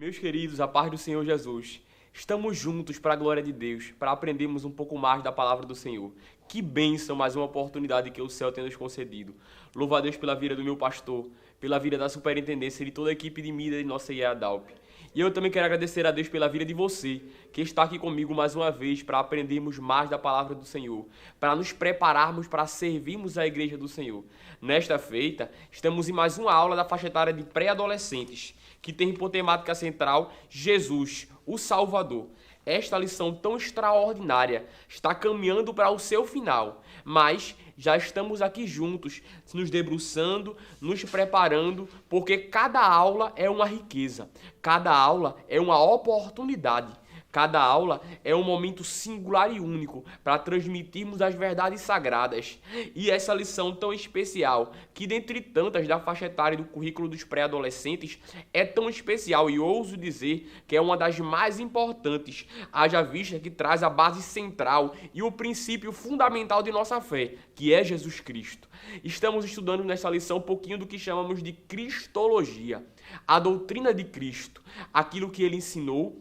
Meus queridos, a paz do Senhor Jesus. Estamos juntos para a glória de Deus, para aprendermos um pouco mais da palavra do Senhor. Que bênção, mais uma oportunidade que o céu tem nos concedido. Louvo a Deus pela vida do meu pastor, pela vida da superintendência e de toda a equipe de mídia de nossa IEADALP. E eu também quero agradecer a Deus pela vida de você, que está aqui comigo mais uma vez para aprendermos mais da palavra do Senhor, para nos prepararmos para servirmos a igreja do Senhor. Nesta feita, estamos em mais uma aula da faixa etária de pré-adolescentes, que tem por temática central Jesus, o Salvador. Esta lição tão extraordinária está caminhando para o seu final, mas já estamos aqui juntos, nos debruçando, nos preparando, porque cada aula é uma riqueza, cada aula é uma oportunidade. Cada aula é um momento singular e único para transmitirmos as verdades sagradas. E essa lição tão especial, que dentre tantas da faixa etária do currículo dos pré-adolescentes, é tão especial e ouso dizer que é uma das mais importantes, haja vista que traz a base central e o princípio fundamental de nossa fé, que é Jesus Cristo. Estamos estudando nessa lição um pouquinho do que chamamos de Cristologia, a doutrina de Cristo, aquilo que ele ensinou,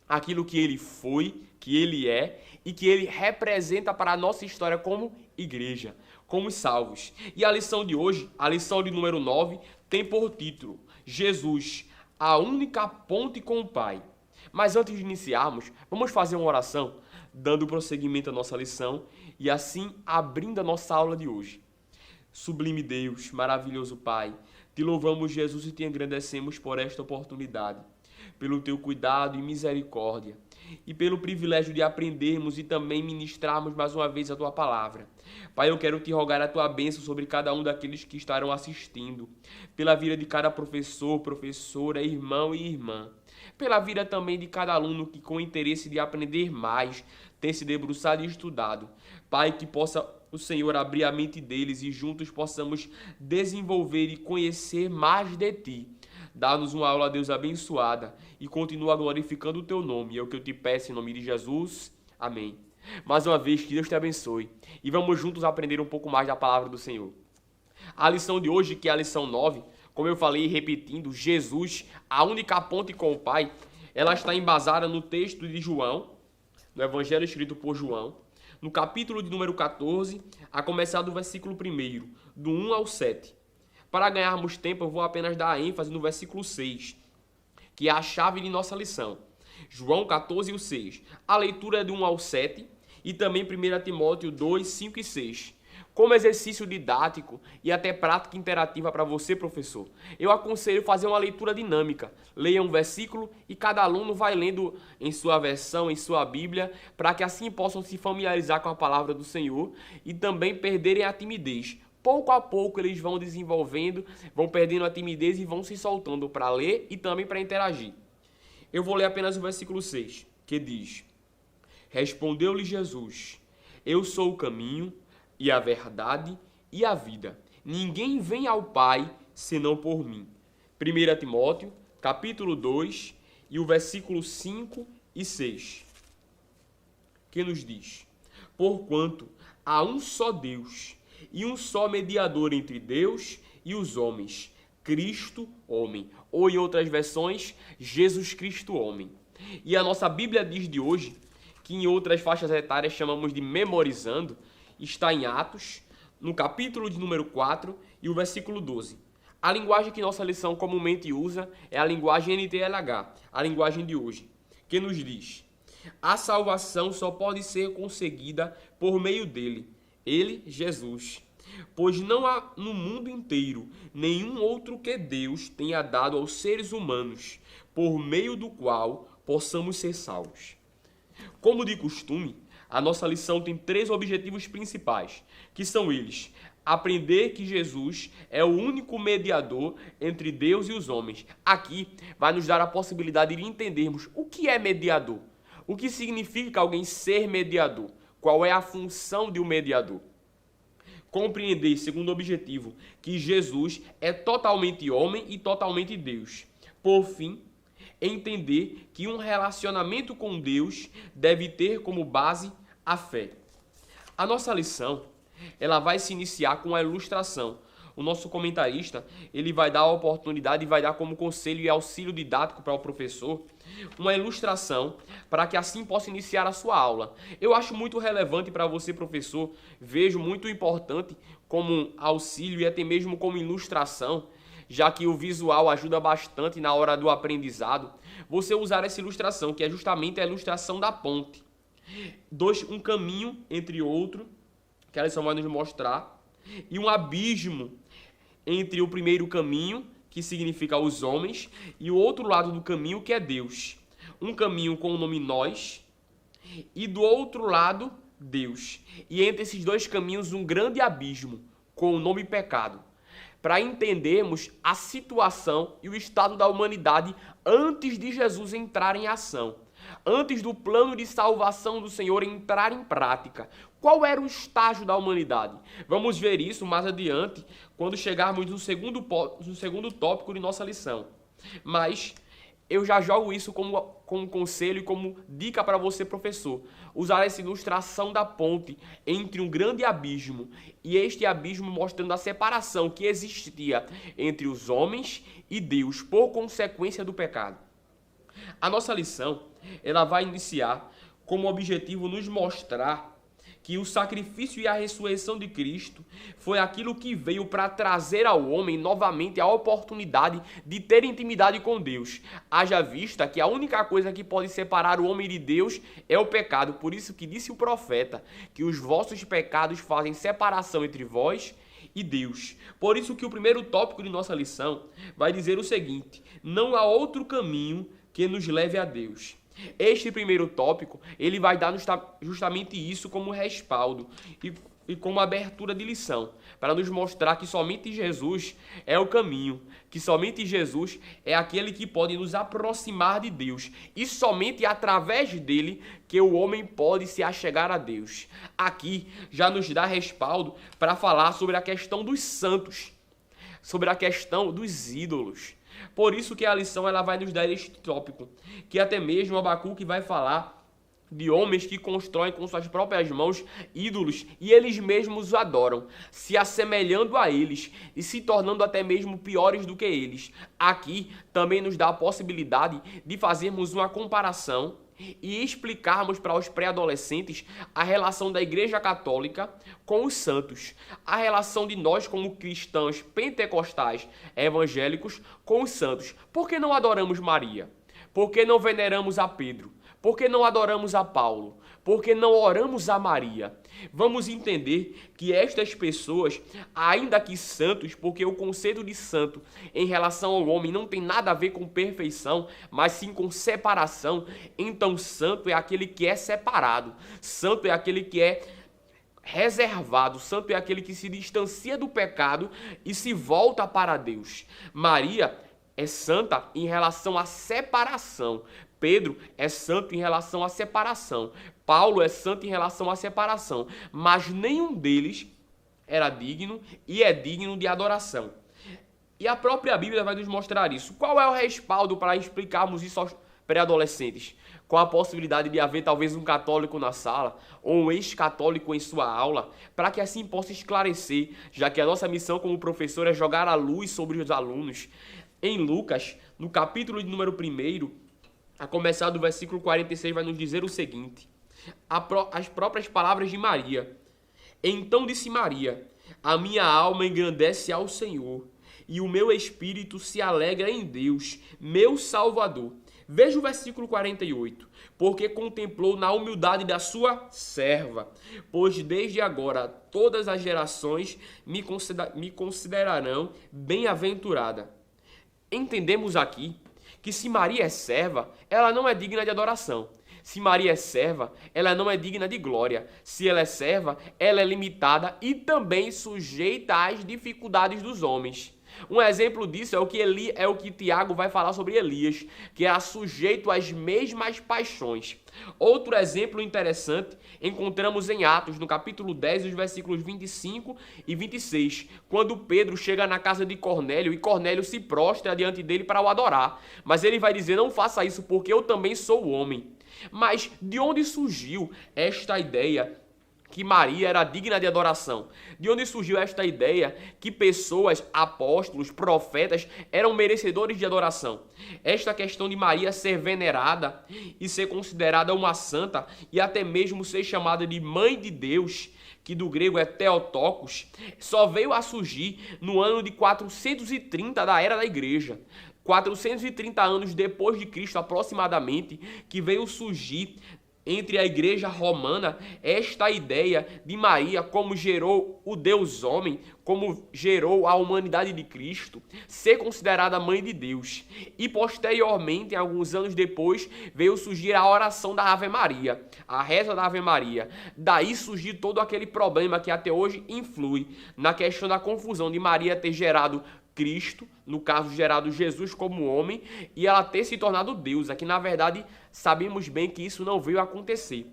aquilo que ele foi, que ele é e que ele representa para a nossa história como igreja, como salvos. E a lição de hoje, a lição de número 9, tem por título Jesus, a única ponte com o Pai. Mas antes de iniciarmos, vamos fazer uma oração, dando prosseguimento à nossa lição e assim abrindo a nossa aula de hoje. Sublime Deus, maravilhoso Pai, te louvamos, Jesus, e te engrandecemos por esta oportunidade, pelo teu cuidado e misericórdia, e pelo privilégio de aprendermos e também ministrarmos mais uma vez a tua palavra. Pai, eu quero te rogar a tua bênção sobre cada um daqueles que estarão assistindo, pela vida de cada professor, professora, irmão e irmã, pela vida também de cada aluno que, com interesse de aprender mais, tem se debruçado e estudado. Pai, que possa o Senhor abrir a mente deles e juntos possamos desenvolver e conhecer mais de ti. Dá-nos uma aula, Deus, abençoada e continua glorificando o teu nome. É o que eu te peço em nome de Jesus. Amém. Mais uma vez, que Deus te abençoe. E vamos juntos aprender um pouco mais da palavra do Senhor. A lição de hoje, que é a lição 9, como eu falei repetindo, Jesus, a única ponte com o Pai, ela está embasada no texto de João, no Evangelho escrito por João, no capítulo de número 14, a começar do versículo 1, do 1 ao 7. Para ganharmos tempo, eu vou apenas dar ênfase no versículo 6, que é a chave de nossa lição. João 14 e o 6. A leitura é do 1 ao 7 e também 1 Timóteo 2, 5 e 6. Como exercício didático e até prática interativa para você, professor, eu aconselho fazer uma leitura dinâmica. Leia um versículo e cada aluno vai lendo em sua versão, em sua Bíblia, para que assim possam se familiarizar com a palavra do Senhor e também perderem a timidez. Pouco a pouco eles vão desenvolvendo, vão perdendo a timidez e vão se soltando para ler e também para interagir. Eu vou ler apenas o versículo 6, que diz: Respondeu-lhe Jesus, eu sou o caminho e a verdade e a vida. Ninguém vem ao Pai senão por mim. 1 Timóteo, capítulo 2, e o versículo 5 e 6, que nos diz: Porquanto há um só Deus e um só mediador entre Deus e os homens, Cristo, homem. Ou em outras versões, Jesus Cristo, homem. E a nossa Bíblia diz de hoje, que em outras faixas etárias chamamos de memorizando, está em Atos, no capítulo de número 4 e o versículo 12. A linguagem que nossa lição comumente usa é a linguagem NTLH, a linguagem de hoje, que nos diz: a salvação só pode ser conseguida por meio dele, ele, Jesus, pois não há no mundo inteiro nenhum outro que Deus tenha dado aos seres humanos, por meio do qual possamos ser salvos. Como de costume, a nossa lição tem 3 objetivos principais, que são eles: aprender que Jesus é o único mediador entre Deus e os homens. Aqui vai nos dar a possibilidade de entendermos o que é mediador, o que significa alguém ser mediador, qual é a função de um mediador. Compreender, segundo objetivo, que Jesus é totalmente homem e totalmente Deus. Por fim, entender que um relacionamento com Deus deve ter como base a fé. A nossa lição, ela vai se iniciar com a ilustração, o nosso comentarista, ele vai dar a oportunidade e vai dar como conselho e auxílio didático para o professor uma ilustração para que assim possa iniciar a sua aula. Eu acho muito relevante para você, professor, vejo muito importante como auxílio e até mesmo como ilustração, já que o visual ajuda bastante na hora do aprendizado, você usar essa ilustração, que é justamente a ilustração da ponte. Um caminho entre outro, que a lição vai nos mostrar, e um abismo entre o primeiro caminho, que significa os homens, e o outro lado do caminho, que é Deus. Um caminho com o nome nós, e do outro lado, Deus. E entre esses dois caminhos, um grande abismo, com o nome pecado. Para entendermos a situação e o estado da humanidade antes de Jesus entrar em ação. Antes do plano de salvação do Senhor entrar em prática. Qual era o estágio da humanidade? Vamos ver isso mais adiante, quando chegarmos no segundo tópico de nossa lição. Mas eu já jogo isso como conselho e como dica para você, professor. Usar essa ilustração da ponte entre um grande abismo e este abismo mostrando a separação que existia entre os homens e Deus por consequência do pecado. A nossa lição, ela vai iniciar como objetivo nos mostrar que o sacrifício e a ressurreição de Cristo foi aquilo que veio para trazer ao homem novamente a oportunidade de ter intimidade com Deus. Haja vista que a única coisa que pode separar o homem de Deus é o pecado. Por isso que disse o profeta que os vossos pecados fazem separação entre vós e Deus. Por isso que o primeiro tópico de nossa lição vai dizer o seguinte: não há outro caminho que nos leve a Deus. Este primeiro tópico, ele vai dar justamente isso como respaldo e como abertura de lição, para nos mostrar que somente Jesus é o caminho, que somente Jesus é aquele que pode nos aproximar de Deus, e somente através dele que o homem pode se achegar a Deus. Aqui já nos dá respaldo para falar sobre a questão dos santos, sobre a questão dos ídolos. Por isso que a lição ela vai nos dar este tópico, que até mesmo Abacuque vai falar de homens que constroem com suas próprias mãos ídolos e eles mesmos os adoram, se assemelhando a eles e se tornando até mesmo piores do que eles. Aqui também nos dá a possibilidade de fazermos uma comparação e explicarmos para os pré-adolescentes a relação da Igreja Católica com os santos, a relação de nós como cristãos pentecostais evangélicos com os santos. Por que não adoramos Maria? Por que não veneramos a Pedro? Por que não adoramos a Paulo? Por que não oramos a Maria? Vamos entender que estas pessoas, ainda que santos, porque o conceito de santo em relação ao homem não tem nada a ver com perfeição, mas sim com separação. Então santo é aquele que é separado, santo é aquele que é reservado, santo é aquele que se distancia do pecado e se volta para Deus. Maria é santa em relação à separação. Pedro é santo em relação à separação. Paulo é santo em relação à separação. Mas nenhum deles era digno e é digno de adoração. E a própria Bíblia vai nos mostrar isso. Qual é o respaldo para explicarmos isso aos pré-adolescentes? Com a possibilidade de haver talvez um católico na sala ou um ex-católico em sua aula, para que assim possa esclarecer, já que a nossa missão como professor é jogar a luz sobre os alunos. Em Lucas, no capítulo de número 1, a começar do versículo 46, vai nos dizer o seguinte: as próprias palavras de Maria. Então disse Maria: a minha alma engrandece ao Senhor, e o meu espírito se alegra em Deus, meu Salvador. Veja o versículo 48. Porque contemplou na humildade da sua serva, pois desde agora todas as gerações me considerarão bem-aventurada. Entendemos aqui que se Maria é serva, ela não é digna de adoração. Se Maria é serva, ela não é digna de glória. Se ela é serva, ela é limitada e também sujeita às dificuldades dos homens. Um exemplo disso é o que Tiago vai falar sobre Elias, que era sujeito às mesmas paixões. Outro exemplo interessante encontramos em Atos, no capítulo 10, os versículos 25 e 26, quando Pedro chega na casa de Cornélio e Cornélio se prostra diante dele para o adorar. Mas ele vai dizer: não faça isso porque eu também sou homem. Mas de onde surgiu esta ideia que Maria era digna de adoração. De onde surgiu esta ideia que pessoas, apóstolos, profetas, eram merecedores de adoração? Esta questão de Maria ser venerada e ser considerada uma santa e até mesmo ser chamada de mãe de Deus, que do grego é Theotokos, só veio a surgir no ano de 430 da era da igreja. 430 anos depois de Cristo, aproximadamente, que veio surgir entre a igreja romana esta ideia de Maria, como gerou o Deus homem, como gerou a humanidade de Cristo, ser considerada mãe de Deus. E posteriormente, alguns anos depois, veio surgir a oração da Ave Maria, a reza da Ave Maria. Daí surgiu todo aquele problema que até hoje influi na questão da confusão de Maria ter gerado Cristo, no caso gerado Jesus como homem, e ela ter se tornado Deus. Aqui na verdade sabemos bem que isso não veio a acontecer.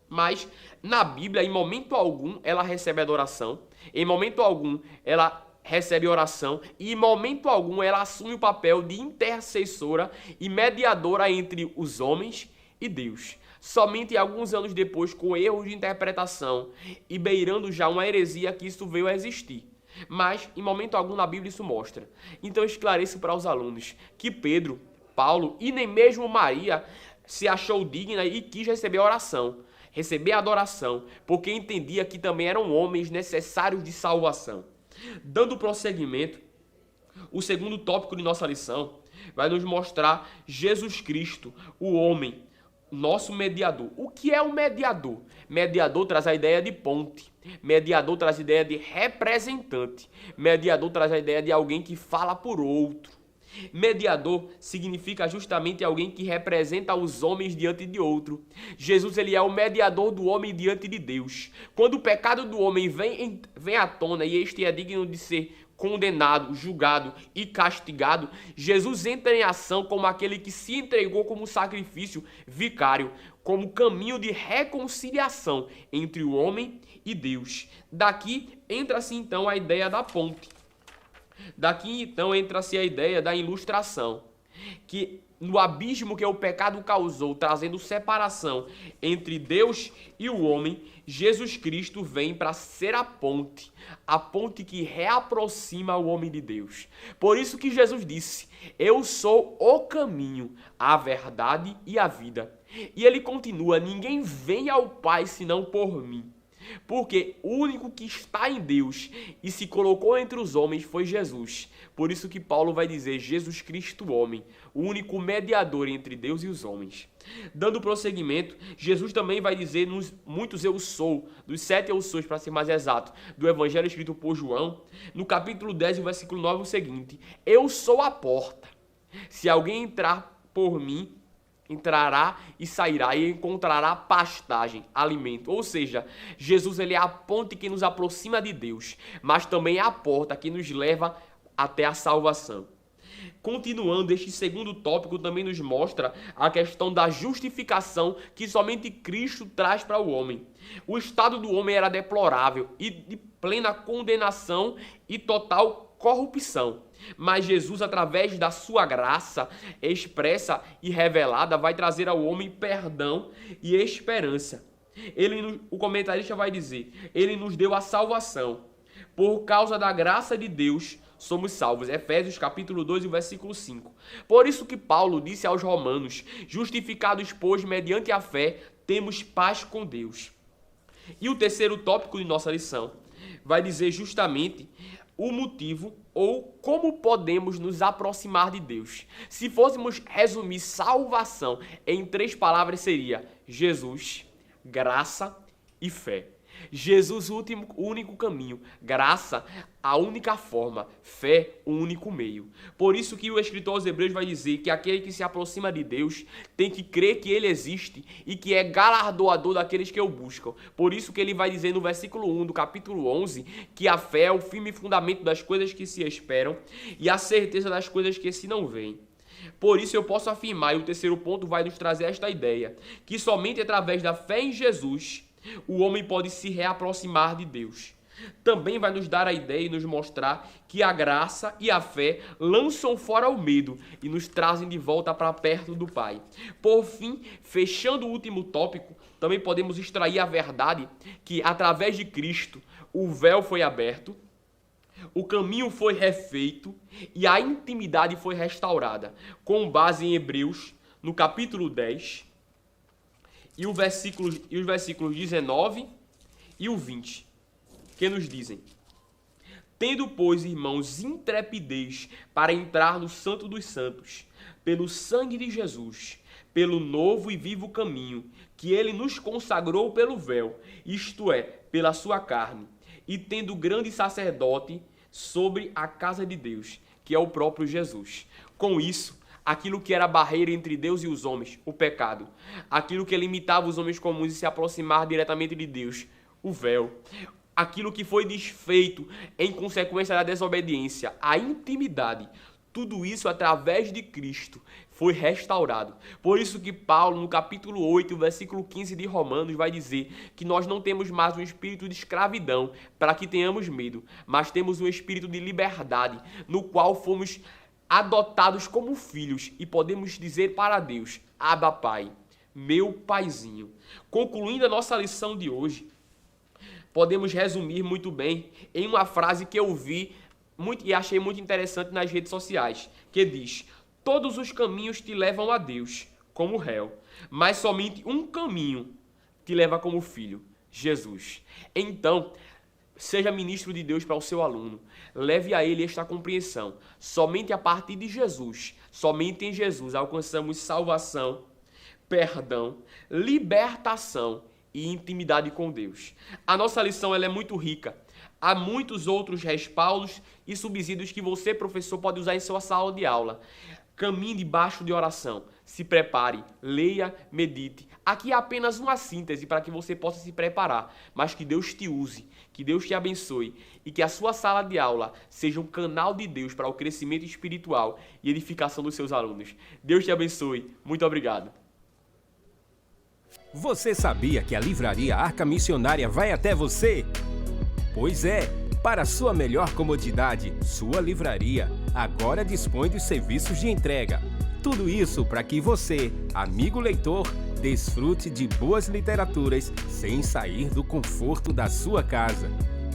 Mas na Bíblia, em momento algum, ela recebe adoração, em momento algum ela recebe oração, e em momento algum ela assume o papel de intercessora e mediadora entre os homens e Deus. Somente alguns anos depois, com erros de interpretação e beirando já uma heresia, que isso veio a existir. Mas, em momento algum na Bíblia isso mostra. Então esclareço para os alunos que Pedro, Paulo e nem mesmo Maria se achou digna e quis receber a oração, receber a adoração, porque entendia que também eram homens necessários de salvação. Dando prosseguimento, o segundo tópico de nossa lição vai nos mostrar Jesus Cristo, o homem, nosso mediador. O que é um mediador? Mediador traz a ideia de ponte. Mediador traz a ideia de representante. Mediador traz a ideia de alguém que fala por outro. Mediador significa justamente alguém que representa os homens diante de outro. Jesus, ele é o mediador do homem diante de Deus. Quando o pecado do homem vem à tona e este é digno de ser condenado, julgado e castigado, Jesus entra em ação como aquele que se entregou como sacrifício vicário, como caminho de reconciliação entre o homem e Deus. Daqui entra-se então a ideia da ponte. Daqui então entra-se a ideia da ilustração, que no abismo que o pecado causou, trazendo separação entre Deus e o homem, Jesus Cristo vem para ser a ponte que reaproxima o homem de Deus. Por isso que Jesus disse: eu sou o caminho, a verdade e a vida. E ele continua: ninguém vem ao Pai senão por mim. Porque o único que está em Deus e se colocou entre os homens foi Jesus. Por isso que Paulo vai dizer Jesus Cristo homem, o único mediador entre Deus e os homens. Dando prosseguimento, Jesus também vai dizer nos muitos eu sou, dos 7 eu sou, para ser mais exato, do evangelho escrito por João, no capítulo 10, o versículo 9, o seguinte: eu sou a porta. Se alguém entrar por mim, entrará e sairá e encontrará pastagem, alimento. Ou seja, Jesus, ele é a ponte que nos aproxima de Deus, mas também é a porta que nos leva até a salvação. Continuando, este segundo tópico também nos mostra a questão da justificação que somente Cristo traz para o homem. O estado do homem era deplorável e de plena condenação e total corrupção. Mas Jesus, através da sua graça expressa e revelada, vai trazer ao homem perdão e esperança. O comentarista vai dizer: ele nos deu a salvação. Por causa da graça de Deus, somos salvos. Efésios capítulo 2, versículo 5. Por isso que Paulo disse aos romanos: justificados, pois, mediante a fé, temos paz com Deus. E o terceiro tópico de nossa lição vai dizer justamente o motivo ou como podemos nos aproximar de Deus. Se fôssemos resumir salvação em 3 palavras, seria Jesus, graça e fé. Jesus, o único caminho. Graça, a única forma. Fé, o único meio. Por isso que o escritor aos Hebreus vai dizer que aquele que se aproxima de Deus tem que crer que ele existe e que é galardoador daqueles que o buscam. Por isso que ele vai dizer no versículo 1 do capítulo 11 que a fé é o firme fundamento das coisas que se esperam e a certeza das coisas que se não veem. Por isso eu posso afirmar, e o terceiro ponto vai nos trazer esta ideia, que somente através da fé em Jesus o homem pode se reaproximar de Deus. Também vai nos dar a ideia e nos mostrar que a graça e a fé lançam fora o medo e nos trazem de volta para perto do Pai. Por fim, fechando o último tópico, também podemos extrair a verdade que, através de Cristo, o véu foi aberto, o caminho foi refeito e a intimidade foi restaurada, com base em Hebreus, no capítulo 10, e os versículos 19 e o 20, que nos dizem: Tendo, pois, irmãos, intrepidez para entrar no Santo dos Santos, pelo sangue de Jesus, pelo novo e vivo caminho, que ele nos consagrou pelo véu, isto é, pela sua carne, e tendo grande sacerdote sobre a casa de Deus, que é o próprio Jesus. Com isso, aquilo que era barreira entre Deus e os homens, o pecado, aquilo que limitava os homens comuns de se aproximar diretamente de Deus, o véu, aquilo que foi desfeito em consequência da desobediência, a intimidade, tudo isso através de Cristo foi restaurado. Por isso que Paulo, no capítulo 8, versículo 15 de Romanos, vai dizer que nós não temos mais um espírito de escravidão para que tenhamos medo, mas temos um espírito de liberdade, no qual fomos adotados como filhos e podemos dizer para Deus: Abba, Pai, meu paizinho. Concluindo a nossa lição de hoje, podemos resumir muito bem em uma frase que eu vi e achei muito interessante nas redes sociais, que diz: todos os caminhos te levam a Deus como réu, mas somente um caminho te leva como filho, Jesus. Então, seja ministro de Deus para o seu aluno. Leve a ele esta compreensão. Somente a partir de Jesus, somente em Jesus, alcançamos salvação, perdão, libertação e intimidade com Deus. A nossa lição ela é muito rica. Há muitos outros respaldos e subsídios que você, professor, pode usar em sua sala de aula. Caminhe debaixo de oração. Se prepare, leia, medite. Aqui é apenas uma síntese para que você possa se preparar, mas que Deus te use, que Deus te abençoe e que a sua sala de aula seja um canal de Deus para o crescimento espiritual e edificação dos seus alunos. Deus te abençoe. Muito obrigado. Você sabia que a Livraria Arca Missionária vai até você? Pois é, para sua melhor comodidade, sua livraria agora dispõe dos serviços de entrega. Tudo isso para que você, amigo leitor, desfrute de boas literaturas sem sair do conforto da sua casa.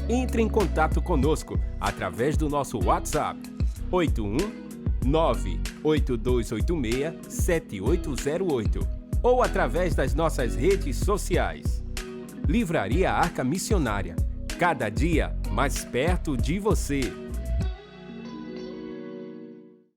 Entre em contato conosco através do nosso WhatsApp 81982867808 ou através das nossas redes sociais. Livraria Arca Missionária, cada dia mais perto de você.